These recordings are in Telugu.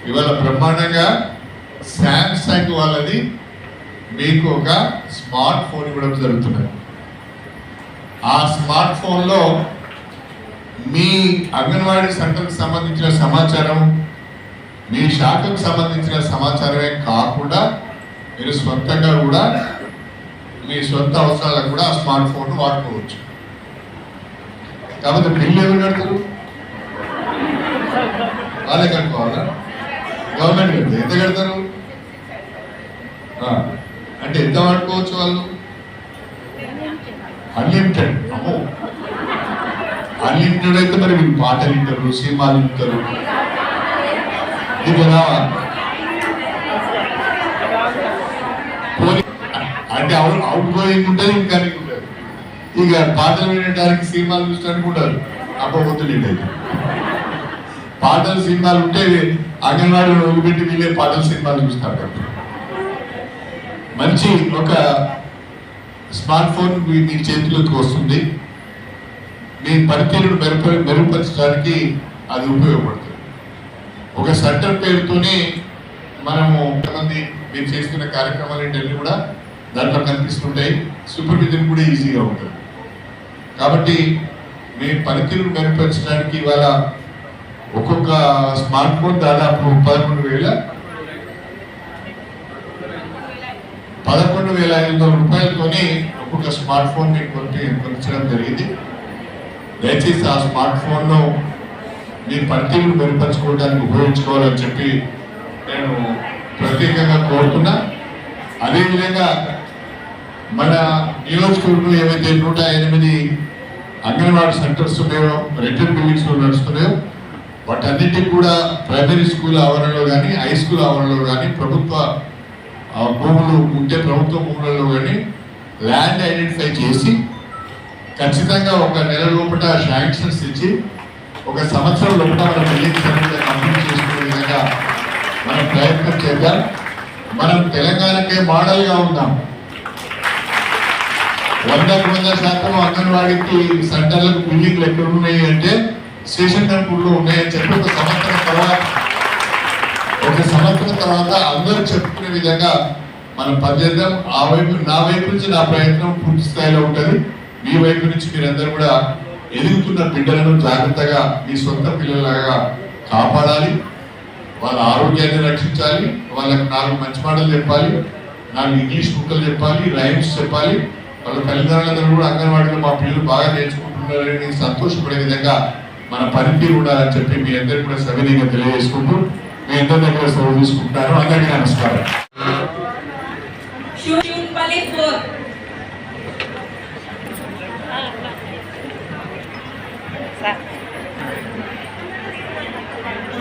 ఇవాళ బ్రహ్మాండంగా శాంసంగ్ వాళ్ళది మీకు ఒక స్మార్ట్ ఫోన్ ఇవ్వడం జరుగుతున్నది. ఆ స్మార్ట్ ఫోన్లో మీ అంగన్వాడీ సెంటర్కి సంబంధించిన సమాచారం, మీ శాఖకు సంబంధించిన సమాచారమే కాకుండా మీరు సొంతంగా కూడా మీ సొంత అవసరాలకు కూడా ఆ స్మార్ట్ ఫోన్ వాడుకోవచ్చు. కాబట్టి బిల్లు ఎవరు కడతారు? వాళ్ళే కట్టుకోవాలా? గవర్నమెంట్ కడతారు. ఎంత కడతారు అంటే ఎంత వాడుకోవచ్చు వాళ్ళు? అన్లిమిటెడ్. అమ్మో, అన్లిమిటెడ్ అయితే మరి వీళ్ళు పాటలు వింటారు, సినిమాలు వింటారు. అంటే అవుట్ గోయింగ్ ఉంటుంది, ఇంకా ఉంటుంది. ఇక పాటలు వినడానికి, సినిమాలు చూసడానికి ఉంటారు. అప్పొద్దులు అయితే పాటలు సినిమాలు ఉంటే అంగన్వాడీలో వదిలిపెట్టి వీళ్ళే పాటలు సినిమాలు చూస్తారు. మంచి ఒక స్మార్ట్ ఫోన్ మీ చేతిలోకి వస్తుంది. మీ పనితీరును మెరుగుపరచడానికి అది ఉపయోగపడుతుంది. ఒక సెంటర్ పేరుతోనే మనము కొంతమంది మీరు చేస్తున్న కార్యక్రమాలు ఏంటన్నీ కూడా దాంట్లో కనిపిస్తుంటాయి. సూపర్విజన్ కూడా ఈజీగా ఉంటుంది. కాబట్టి మీ పనితీరును మెరుగుపరచడానికి ఇవాళ ఒక్కొక్క స్మార్ట్ ఫోన్ దాదాపు 11,500 రూపాయలతోనే ఒక్కొక్క స్మార్ట్ ఫోన్ మీకు కొనిచ్చడం జరిగింది. దయచేసి ఆ స్మార్ట్ ఫోన్ను మీ పనితీరును మెరుగుపరచుకోవడానికి ఉపయోగించుకోవాలని చెప్పి నేను ప్రత్యేకంగా కోరుతున్నా. అదేవిధంగా మన నియోజకవర్గంలో ఏవైతే 108 అంగన్వాడీ సెంటర్స్ ఉన్నాయో, రెంటెడ్ బిల్డింగ్స్ నడుస్తున్నాయో, వాటన్నిటికి కూడా ప్రైమరీ స్కూల్ ఆవరణలో కానీ, హై స్కూల్ ఆవరణలో కానీ, ప్రభుత్వ భూములు ఉంటే ప్రభుత్వ భూములలో కానీ ల్యాండ్ ఐడెంటిఫై చేసి ఖచ్చితంగా ఒక నెల లోపల శాంక్షన్స్ ఇచ్చి 1 సంవత్సరం లోపల మన బిల్డింగ్స్ అనేది కంప్లీట్ చేసుకునే విధంగా మనం ప్రయత్నం చేద్దాం. మనం తెలంగాణకే మోడల్గా ఉందాం. 100% అంగన్వాడీకి సెంటర్లకు బిల్డింగ్లు ఎక్కడ ఉన్నాయి అంటే స్టేషన్ టెంపుల్లో ఉన్నాయని చెప్పి 1 సంవత్సరం తర్వాత అందరూ చెప్పుకునే విధంగా మనం పనిచేద్దాం. ఆ వైపు, నా వైపు నుంచి నా ప్రయత్నం పూర్తి స్థాయిలో ఉంటుంది. మీ వైపు నుంచి మీరందరూ కూడా ఎదుగుతున్న బిడ్డలను జాగ్రత్తగా మీ సొంత పిల్లలాగా కాపాడాలి. వాళ్ళ ఆరోగ్యాన్ని రక్షించాలి. వాళ్ళకి 4 మంచి మాటలు చెప్పాలి, 4 ఇంగ్లీష్ ముక్కలు చెప్పాలి, రైమ్స్ చెప్పాలి. వాళ్ళ తల్లిదండ్రులందరూ కూడా అంగన్వాడీలో మా పిల్లలు బాగా నేర్చుకుంటున్నారని సంతోషపడే విధంగా మన పనితీరు ఉండాలని చెప్పి మీ అందరికీ కూడా సవినీయంగా తెలియజేసుకుంటూ మీ అందరి దగ్గర సెలవు తీసుకుంటాను. అందరికీ నమస్కారం.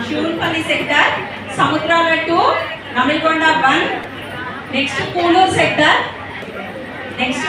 శూన్పల్లి సెక్టర్, సముద్రాల 2, నమిల్కొండ 1, నెక్స్ట్ పూలూరు సెక్టర్, నెక్స్ట్